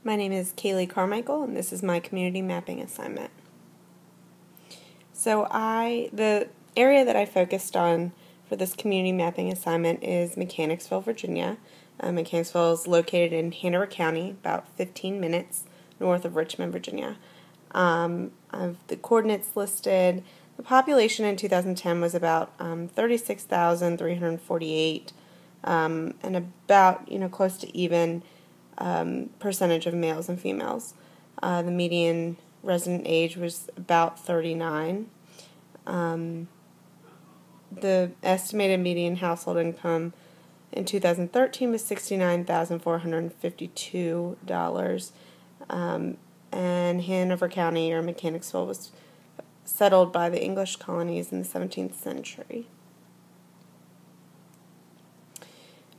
My name is Kaylee Carmichael, and this is my community mapping assignment. So the area that I focused on for this community mapping assignment is Mechanicsville, Virginia. Mechanicsville is located in Hanover County, about 15 minutes north of Richmond, Virginia. I have the coordinates listed. The population in 2010 was about 36,348, and about close to even percentage of males and females. The median resident age was about 39. The estimated median household income in 2013 was $69,452, and Hanover County, or Mechanicsville, was settled by the English colonies in the 17th century.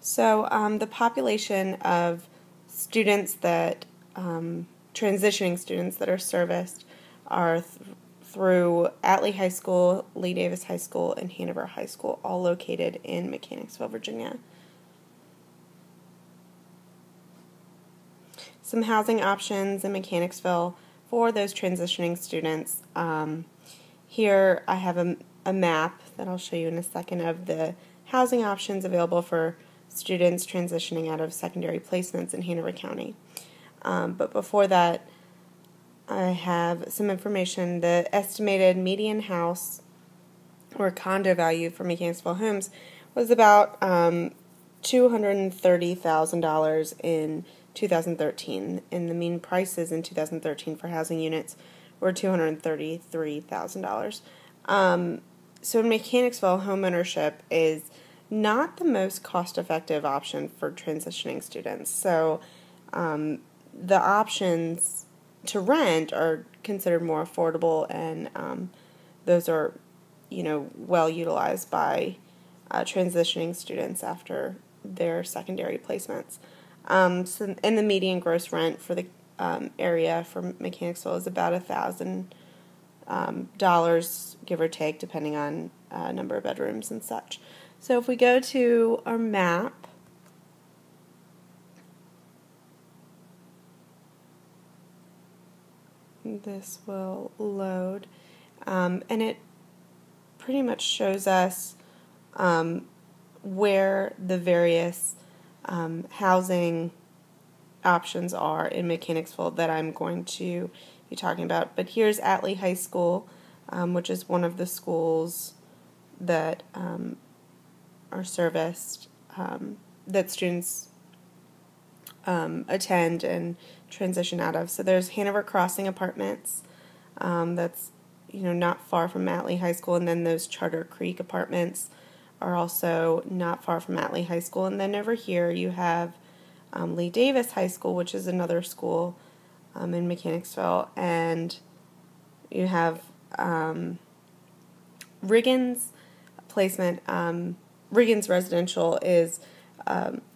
So the population of students that, transitioning students that are serviced are through Atlee High School, Lee Davis High School, and Hanover High School, all located in Mechanicsville, Virginia. Some housing options in Mechanicsville for those transitioning students. Here I have a map that I'll show you in a second of the housing options available for students transitioning out of secondary placements in Hanover County. But before that, I have some information. The estimated median house or condo value for Mechanicsville homes was about $230,000 in 2013, and the mean prices in 2013 for housing units were $233,000. So in Mechanicsville, home ownership is not the most cost-effective option for transitioning students. So the options to rent are considered more affordable, and those are, well utilized by transitioning students after their secondary placements. So, and the median gross rent for the area for Mechanicsville is about $1,000, give or take, depending on number of bedrooms and such. So if we go to our map, this will load, and it pretty much shows us where the various housing options are in Mechanicsville that I'm going to be talking about. But here's Atlee High School, which is one of the schools that are serviced, that students attend and transition out of. So there's Hanover Crossing Apartments, that's not far from Atlee High School, and then those Charter Creek Apartments are also not far from Atlee High School. And then over here you have Lee Davis High School, which is another school in Mechanicsville, and you have Riggins placement. Riggins Residential is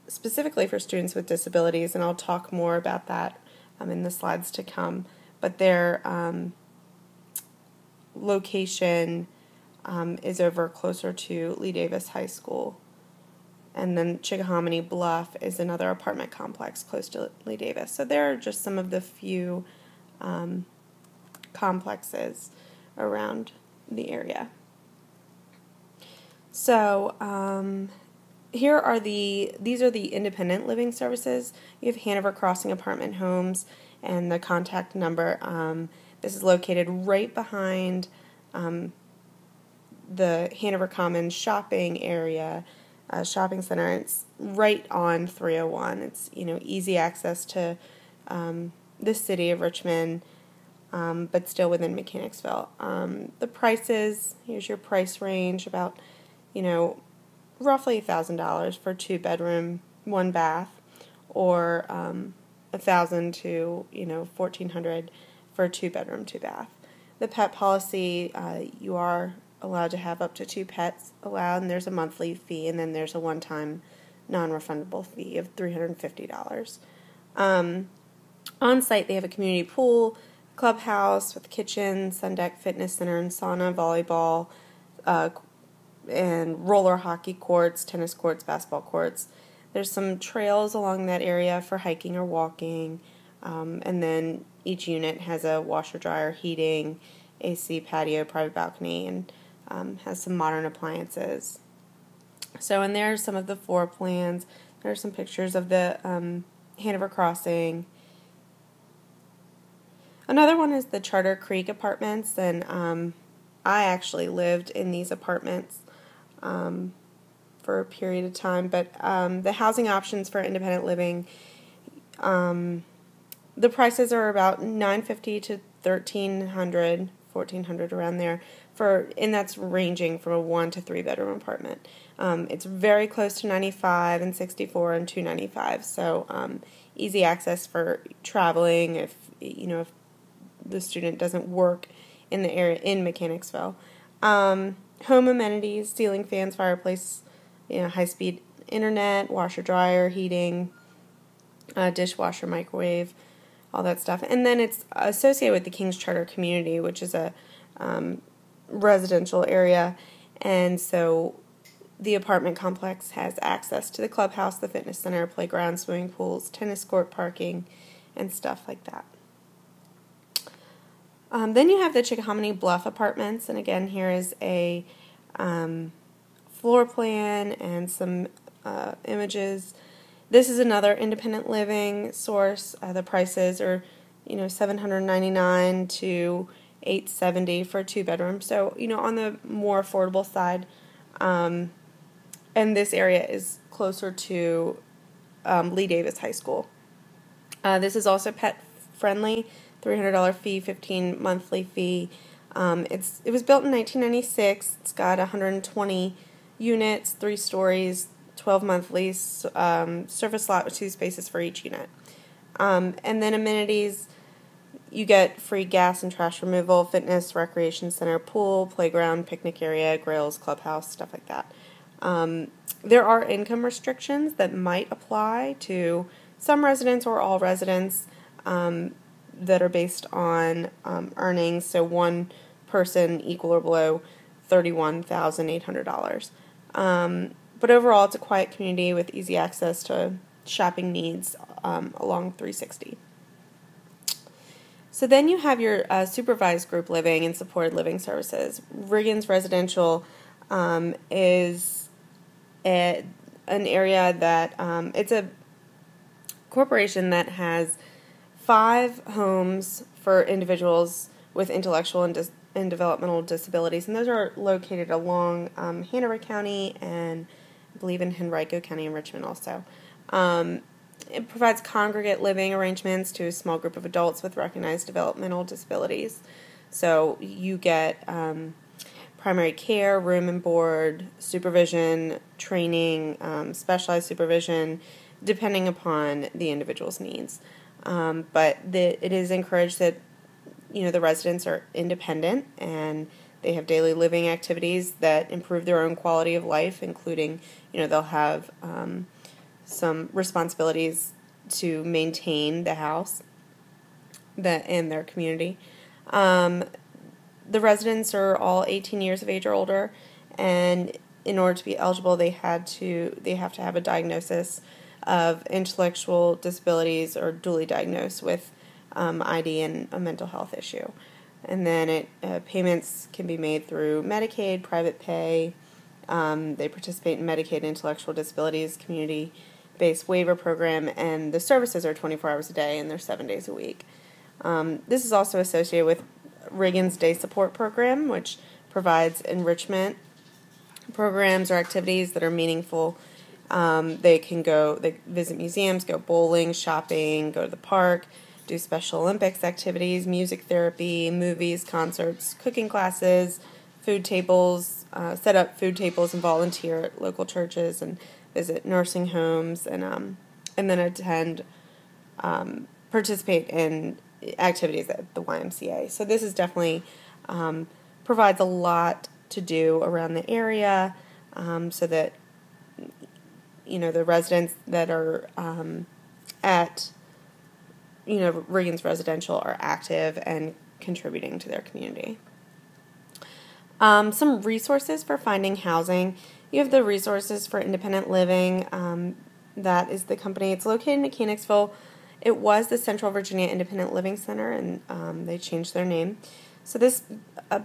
specifically for students with disabilities, and I'll talk more about that in the slides to come. But their location is over closer to Lee Davis High School. And then Chickahominy Bluff is another apartment complex close to Lee Davis. So there are just some of the few complexes around the area. So these are the independent living services. You have Hanover Crossing Apartment Homes, and the contact number. This is located right behind the Hanover Commons shopping area, shopping center. It's right on 301. It's easy access to the city of Richmond, but still within Mechanicsville. The prices, here's your price range, about roughly $1,000 for 2-bedroom, 1 bath, or $1,000 to $1,400 for a 2-bedroom, 2 bath. The pet policy, you are allowed to have up to 2 pets allowed, and there's a monthly fee, and then there's a one-time non-refundable fee of $350. On site, they have a community pool, clubhouse with kitchen, sun deck, fitness center, and sauna, volleyball, and roller hockey courts, tennis courts, basketball courts. There's some trails along that area for hiking or walking. And then each unit has a washer, dryer, heating, AC, patio, private balcony, and has some modern appliances. So, and there are some of the floor plans. There are some pictures of the Hanover Crossing. Another one is the Charter Creek Apartments, and I actually lived in these apartments for a period of time, but the housing options for independent living, the prices are about $950 to $1,300, $1,400 around there, and that's ranging from a 1 to 3 bedroom apartment. It's very close to 95 and 64 and 295, so easy access for traveling if the student doesn't work in the area in Mechanicsville. Home amenities, ceiling fans, fireplace, high-speed internet, washer, dryer, heating, dishwasher, microwave, all that stuff. And then it's associated with the King's Charter community, which is a residential area, and so the apartment complex has access to the clubhouse, the fitness center, playground, swimming pools, tennis court, parking, and stuff like that. Then you have the Chickahominy Bluff Apartments, and again, here is a floor plan and some images. This is another independent living source. The prices are, $799 to $870 for a 2-bedroom. So, on the more affordable side. And this area is closer to Lee Davis High School. This is also pet friendly. $300 fee, 15 monthly fee. It was built in 1996. It's got 120 units, 3 stories, 12-month lease, surface lot with 2 spaces for each unit. And then amenities, you get free gas and trash removal, fitness, recreation center, pool, playground, picnic area, grills, clubhouse, stuff like that. There are income restrictions that might apply to some residents or all residents that are based on earnings. So one person equal or below $31,800. But overall, it's a quiet community with easy access to shopping needs along 360. So then you have your supervised group living and supported living services. Riggins Residential is an area that it's a corporation that has 5 homes for individuals with intellectual and developmental disabilities, and those are located along Hanover County and I believe in Henrico County and Richmond also. It provides congregate living arrangements to a small group of adults with recognized developmental disabilities. So you get primary care, room and board, supervision, training, specialized supervision, depending upon the individual's needs. But it is encouraged that the residents are independent and they have daily living activities that improve their own quality of life, including they'll have some responsibilities to maintain the house in their community. The residents are all 18 years of age or older, and in order to be eligible, they have to have a diagnosis of intellectual disabilities or duly diagnosed with ID and a mental health issue. And then payments can be made through Medicaid, private pay. They participate in Medicaid intellectual disabilities community-based waiver program, and the services are 24 hours a day and they're 7 days a week. This is also associated with Riggins Day Support Program, which provides enrichment programs or activities that are meaningful. They visit museums, go bowling, shopping, go to the park, do Special Olympics activities, music therapy, movies, concerts, cooking classes, food tables, set up food tables and volunteer at local churches and visit nursing homes and then participate in activities at the YMCA. So this is definitely provides a lot to do around the area so that the residents that are at Riggins Residential are active and contributing to their community. Some resources for finding housing. You have the Resources for Independent Living. That is the company. It's located in Mechanicsville, It was the Central Virginia Independent Living Center, and they changed their name. So this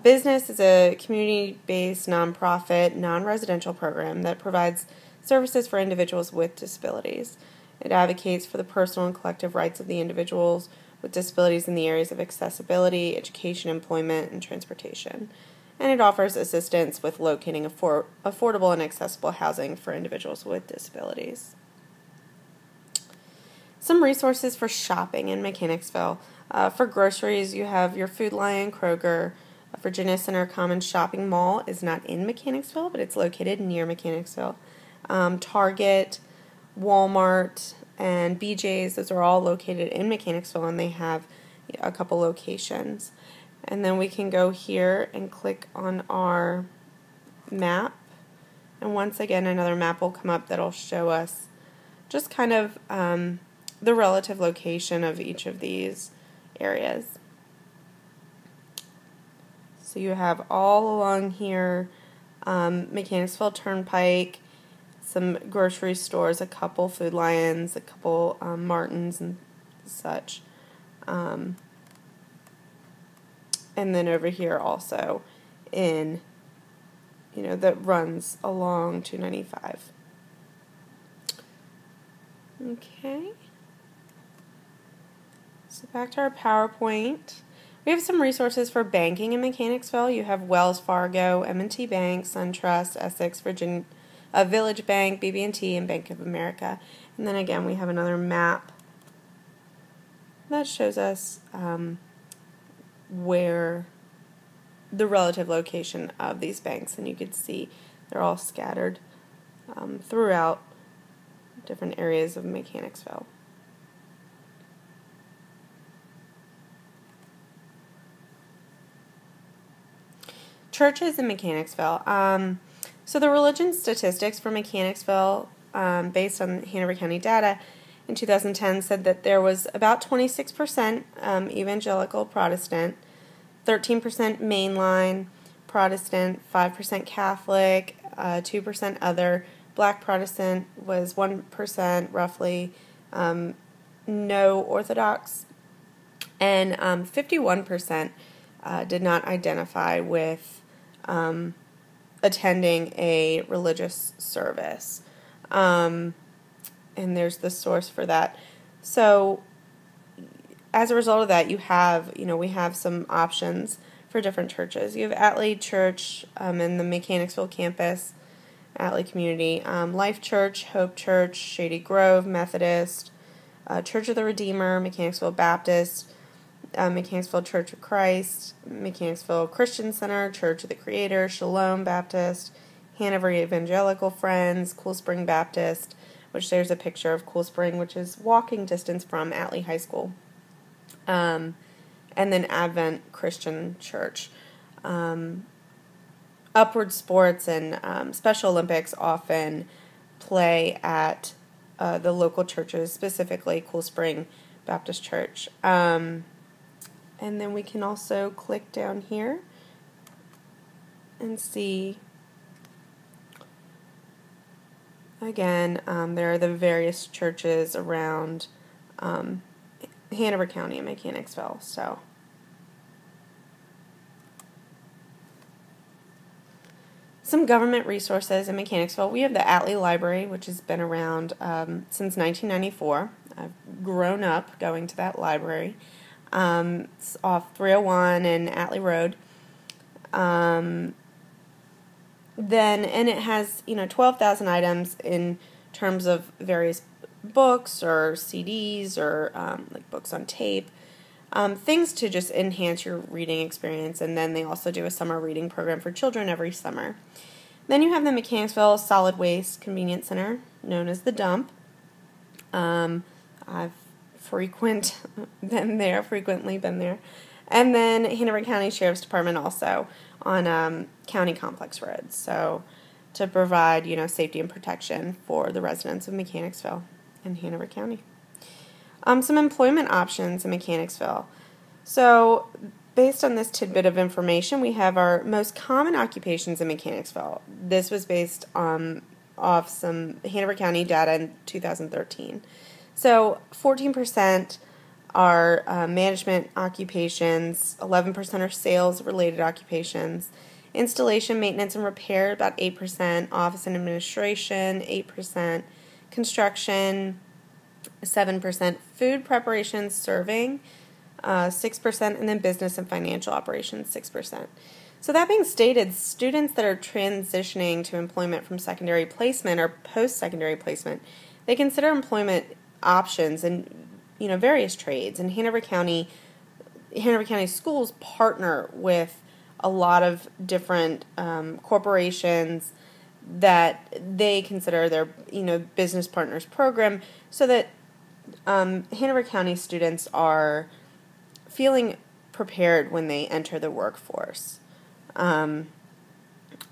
business is a community-based, nonprofit, non-residential program that provides services for individuals with disabilities. It advocates for the personal and collective rights of the individuals with disabilities in the areas of accessibility, education, employment, and transportation. And it offers assistance with locating affordable and accessible housing for individuals with disabilities. Some resources for shopping in Mechanicsville. For groceries, you have your Food Lion, Kroger. Virginia Center Commons Shopping Mall is not in Mechanicsville, but it's located near Mechanicsville. Target, Walmart, and BJ's, those are all located in Mechanicsville, and they have a couple locations. And then we can go here and click on our map. And once again, another map will come up that'll show us just kind of the relative location of each of these areas. So you have all along here Mechanicsville Turnpike, some grocery stores, a couple Food Lions, a couple Martins and such. And then over here also in, that runs along 295. Okay. So back to our PowerPoint. We have some resources for banking in Mechanicsville. You have Wells Fargo, M&T Bank, SunTrust, Essex, Virginia, Village Bank, BB&T, and Bank of America. And then again, we have another map that shows us where the relative location of these banks, and you can see they're all scattered throughout different areas of Mechanicsville. Churches in Mechanicsville. So the religion statistics for Mechanicsville, based on Hanover County data in 2010, said that there was about 26% evangelical Protestant, 13% mainline Protestant, 5% Catholic, 2% other. Black Protestant was 1% roughly, no Orthodox, and 51% did not identify with attending a religious service. And there's the source for that. So as a result of that, we have some options for different churches. You have Atlee Church in the Mechanicsville campus, Atlee Community, Life Church, Hope Church, Shady Grove Methodist, Church of the Redeemer, Mechanicsville Baptist, Mechanicsville Church of Christ, Mechanicsville Christian Center, Church of the Creator, Shalom Baptist, Hanover Evangelical Friends, Cool Spring Baptist, which there's a picture of Cool Spring, which is walking distance from Atlee High School, and then Advent Christian Church. Upward Sports and Special Olympics often play at the local churches, specifically Cool Spring Baptist Church. And then we can also click down here and see, again, there are the various churches around Hanover County and Mechanicsville. So some government resources in Mechanicsville. We have the Atlee Library, which has been around since 1994. I've grown up going to that library. It's off 301 and Atlee Road. And it has 12,000 items in terms of various books or CDs or like books on tape, things to just enhance your reading experience. And then they also do a summer reading program for children every summer. Then you have the Mechanicsville Solid Waste Convenience Center, known as the Dump. I've frequently been there. And then Hanover County Sheriff's Department also on county complex roads, so to provide safety and protection for the residents of Mechanicsville and Hanover County. Some employment options in Mechanicsville. So based on this tidbit of information, we have our most common occupations in Mechanicsville. This was based off some Hanover County data in 2013. So 14% are management occupations, 11% are sales-related occupations, installation, maintenance, and repair, about 8%, office and administration, 8%, construction, 7%, food preparation, serving, 6%, and then business and financial operations, 6%. So that being stated, students that are transitioning to employment from secondary placement or post-secondary placement, they consider employment options in various trades. And Hanover County schools partner with a lot of different corporations that they consider their business partners program, so that Hanover County students are feeling prepared when they enter the workforce. And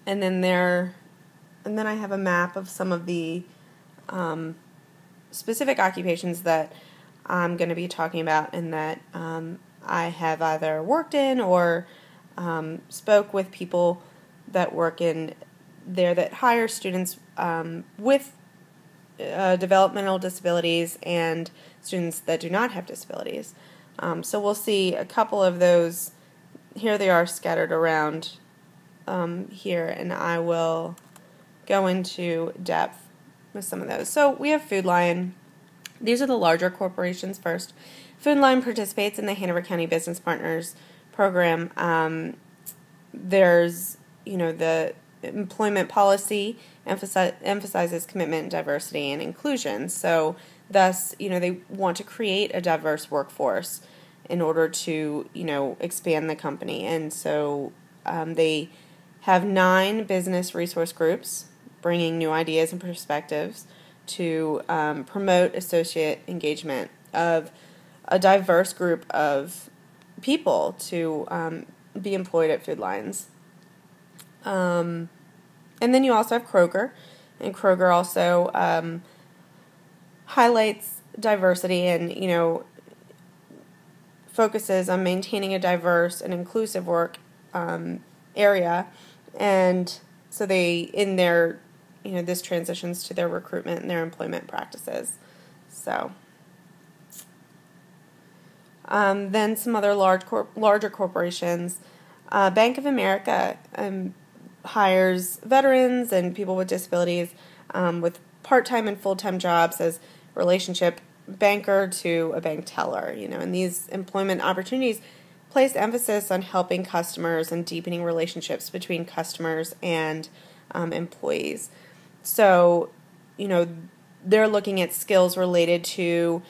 then I have a map of some of the specific occupations that I'm going to be talking about, and that I have either worked in or spoke with people that work in there that hire students with developmental disabilities and students that do not have disabilities. So we'll see a couple of those. Here they are scattered around here, and I will go into depth with some of those. So we have Food Lion. These are the larger corporations first. Food Lion participates in the Hanover County Business Partners program. There's, the employment policy emphasizes commitment, diversity, and inclusion. So thus, they want to create a diverse workforce in order to, expand the company. And so they have 9 business resource groups bringing new ideas and perspectives to promote associate engagement of a diverse group of people to be employed at Food Lions. And then you also have Kroger, and Kroger also highlights diversity and, focuses on maintaining a diverse and inclusive work area. And so this transitions to their recruitment and their employment practices. So then some other larger corporations. Bank of America hires veterans and people with disabilities with part-time and full-time jobs as relationship banker to a bank teller. And these employment opportunities place emphasis on helping customers and deepening relationships between customers and employees. So, they're looking at skills related to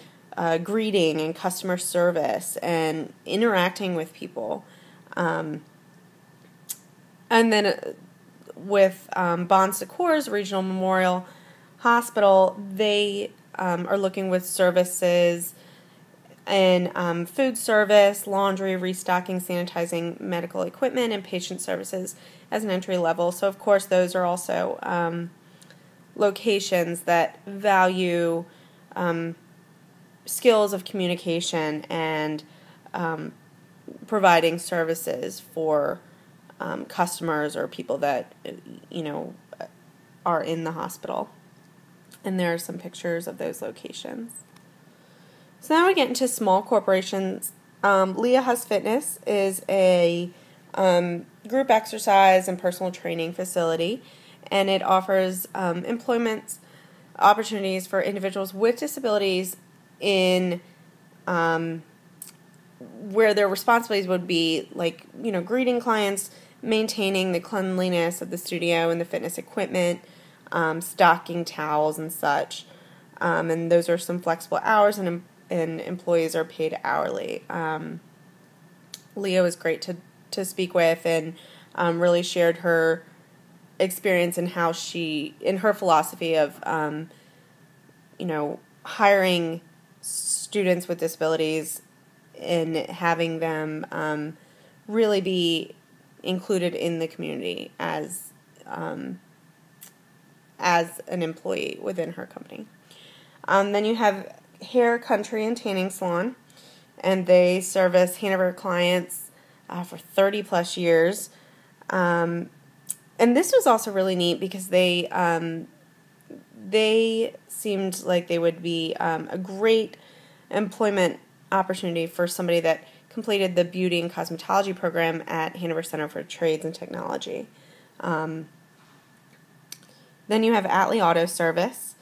greeting and customer service and interacting with people. And then with Bon Secours Regional Memorial Hospital, they are looking with services in food service, laundry, restocking, sanitizing, medical equipment, and patient services as an entry level. So, of course, those are also locations that value skills of communication and providing services for customers or people that, are in the hospital. And there are some pictures of those locations. So now we get into small corporations. Leah Huss Fitness is a group exercise and personal training facility, and it offers employment opportunities for individuals with disabilities in where their responsibilities would be like, greeting clients, maintaining the cleanliness of the studio and the fitness equipment, stocking towels and such. And those are some flexible hours, and employees are paid hourly. Leah was great to speak with, and really shared her experience and how in her philosophy of, hiring students with disabilities and having them really be included in the community as an employee within her company. Then you have Hair, Country, and Tanning Salon, and they service Hanover clients for 30 plus years. And this was also really neat because they seemed like they would be a great employment opportunity for somebody that completed the beauty and cosmetology program at Hanover Center for Trades and Technology. Then you have Atlee Auto Service,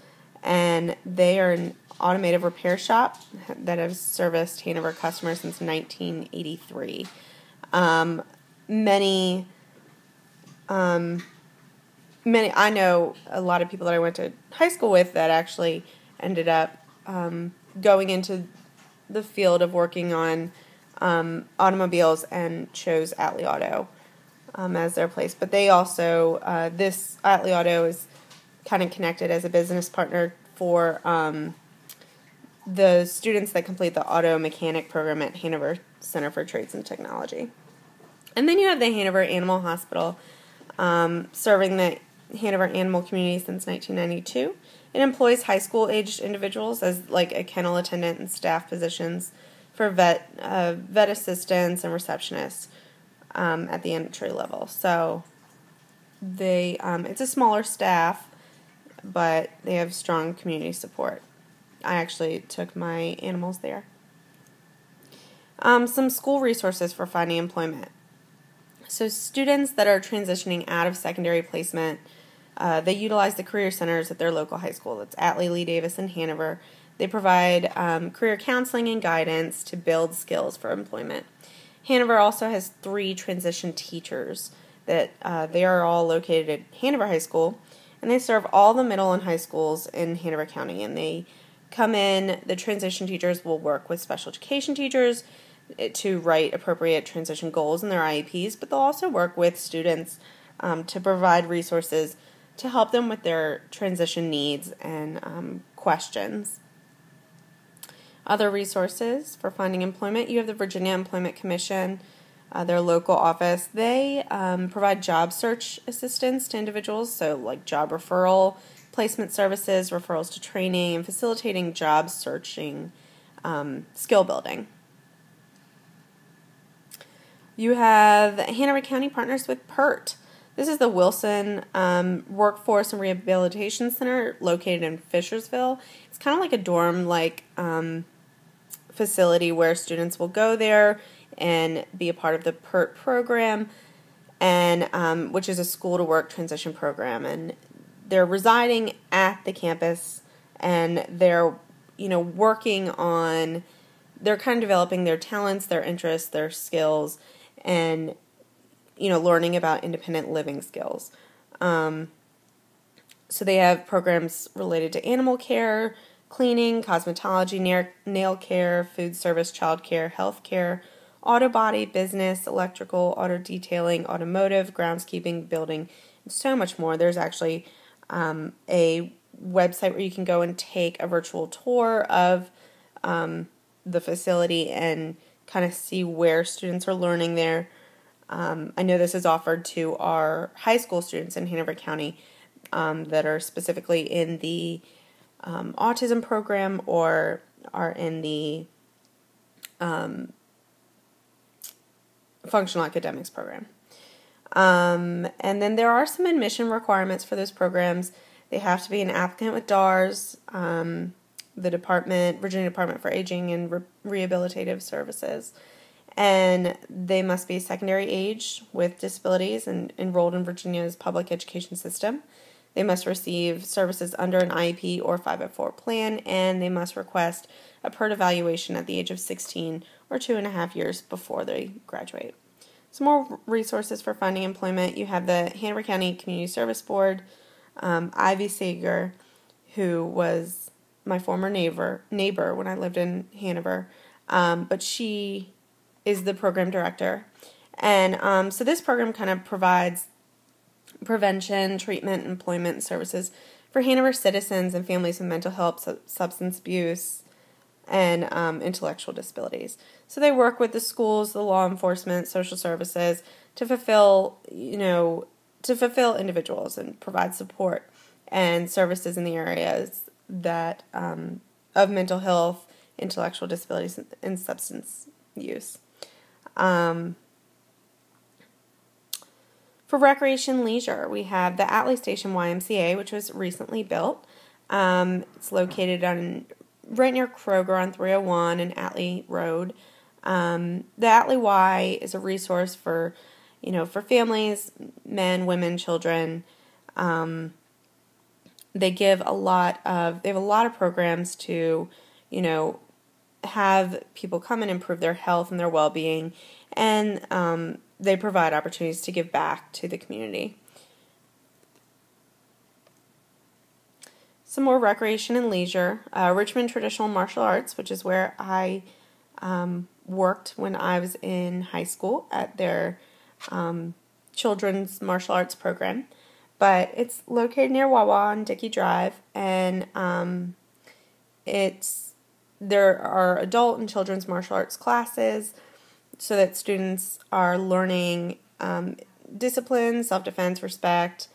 and they are an automotive repair shop that has serviced Hanover customers since 1983. Many, I know a lot of people that I went to high school with that actually ended up going into the field of working on automobiles and chose Atlee Auto as their place. But they also, this Atlee Auto is kind of connected as a business partner for the students that complete the auto mechanic program at Hanover Center for Trades and Technology. And then you have the Hanover Animal Hospital, serving the Hanover animal community since 1992. It employs high school aged individuals as like a kennel attendant and staff positions for vet assistants and receptionists at the entry level. So they it's a smaller staff, but they have strong community support. I actually took my animals there. Some school resources for finding employment. So students that are transitioning out of secondary placement, they utilize the career centers at their local high school. That's Atlee, Lee Davis, and Hanover. They provide career counseling and guidance to build skills for employment. Hanover also has 3 transition teachers that they are all located at Hanover High School, and they serve all the middle and high schools in Hanover County. And they come in, the transition teachers will work with special education teachers to write appropriate transition goals in their IEPs, but they'll also work with students to provide resources to help them with their transition needs and questions. Other resources for finding employment, you have the Virginia Employment Commission, their local office. They provide job search assistance to individuals, so like job referral, placement services, referrals to training, and facilitating job searching, skill building. You have Hanover County partners with PERT. This is the Wilson Workforce and Rehabilitation Center located in Fishersville. It's kind of like a dorm-like facility where students will go there and be a part of the PERT program, and which is a school-to-work transition program. And they're residing at the campus, and they're working on, they're kind of developing their talents, their interests, their skills, and learning about independent living skills. So they have programs related to animal care, cleaning, cosmetology, nail care, food service, child care, health care, auto body, business, electrical, auto detailing, automotive, groundskeeping, building, and so much more. There's actually a website where you can go and take a virtual tour of the facility and kind of see where students are learning there. I know this is offered to our high school students in Hanover County that are specifically in the autism program or are in the functional academics program. And then there are some admission requirements for those programs. They have to be an applicant with DARS, the Virginia Department for Aging and Rehabilitative Services, and they must be secondary age with disabilities and enrolled in Virginia's public education system. They must receive services under an IEP or 504 plan, and they must request a PERT evaluation at the age of 16 or 2.5 years before they graduate. Some more resources for finding employment. You have the Hanover County Community Service Board, Ivy Sager, who was my former neighbor when I lived in Hanover, but she is the program director. And so this program kind of provides prevention, treatment, employment services for Hanover citizens and families with mental health, substance abuse, and intellectual disabilities. So they work with the schools, the law enforcement, social services to fulfill individuals and provide support and services in the areas that of mental health, intellectual disabilities, and substance use. For recreation leisure, we have the Atlee Station YMCA, which was recently built. It's located right near Kroger on 301 and Atlee Road. The Atlee Y is a resource for, for families, men, women, children. They have a lot of programs to, have people come and improve their health and their well-being, and they provide opportunities to give back to the community. Some more recreation and leisure. Richmond Traditional Martial Arts, which is where I worked when I was in high school at their children's martial arts program. But it's located near Wawa on Dickey Drive, and there are adult and children's martial arts classes so that students are learning discipline, self-defense, respect,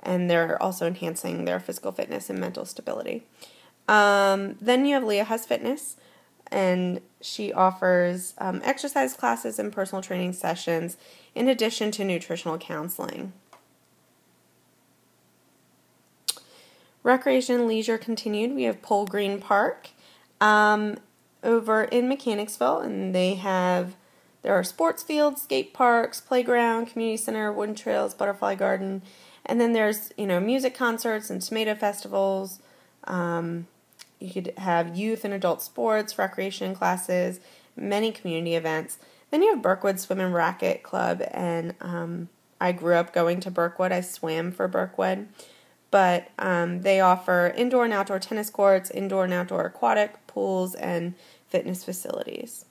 and they're also enhancing their physical fitness and mental stability. Then you have Leah Has Fitness, and she offers exercise classes and personal training sessions in addition to nutritional counseling. Recreation and leisure continued. We have Pole Green Park over in Mechanicsville, and there are sports fields, skate parks, playground, community center, wooden trails, butterfly garden, and then there's music concerts and tomato festivals. You could have youth and adult sports, recreation classes, many community events. Then you have Burkwood Swim and Racket Club, and I grew up going to Burkwood. I swam for Burkwood. But they offer indoor and outdoor tennis courts, indoor and outdoor aquatic pools, and fitness facilities.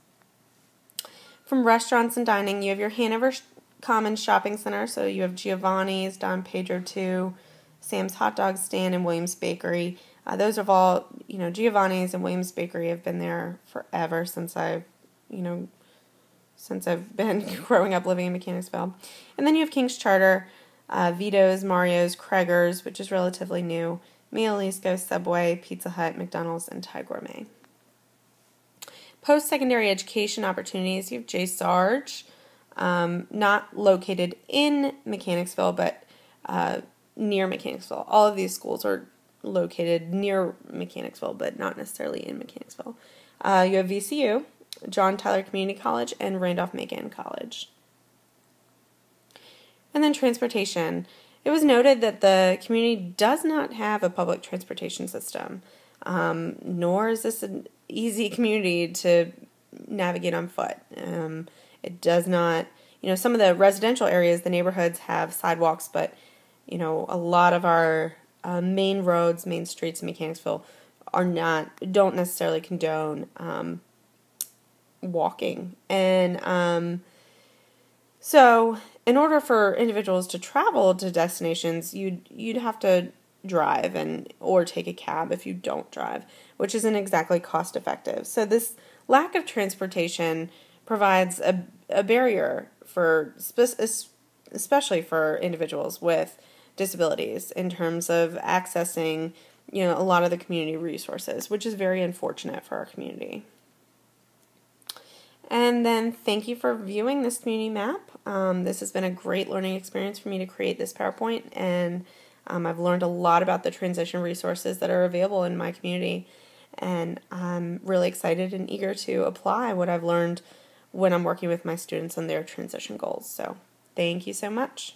From restaurants and dining, you have your Hanover Commons Shopping Center. So you have Giovanni's, Don Pedro 2, Sam's Hot Dog Stand, and Williams Bakery. Those are all, Giovanni's and Williams Bakery have been there forever since I've been growing up living in Mechanicsville. And then you have King's Charter, Vito's, Mario's, Kreger's, which is relatively new, Mia Lisco, Subway, Pizza Hut, McDonald's, and Thai Gourmet. Post-secondary education opportunities, you have J. Sarge, not located in Mechanicsville, but near Mechanicsville. All of these schools are located near Mechanicsville, but not necessarily in Mechanicsville. You have VCU, John Tyler Community College, and Randolph-Macon College. And then transportation. It was noted that the community does not have a public transportation system, nor is this an easy community to navigate on foot. It does not, some of the residential areas, the neighborhoods have sidewalks, but, a lot of our main roads, main streets in Mechanicsville don't necessarily condone walking. And so in order for individuals to travel to destinations, you'd have to drive or take a cab if you don't drive, which isn't exactly cost effective. So this lack of transportation provides a barrier for especially for individuals with disabilities in terms of accessing a lot of the community resources, which is very unfortunate for our community. And then thank you for viewing this community map. This has been a great learning experience for me to create this PowerPoint, and I've learned a lot about the transition resources that are available in my community, and I'm really excited and eager to apply what I've learned when I'm working with my students on their transition goals. So thank you so much.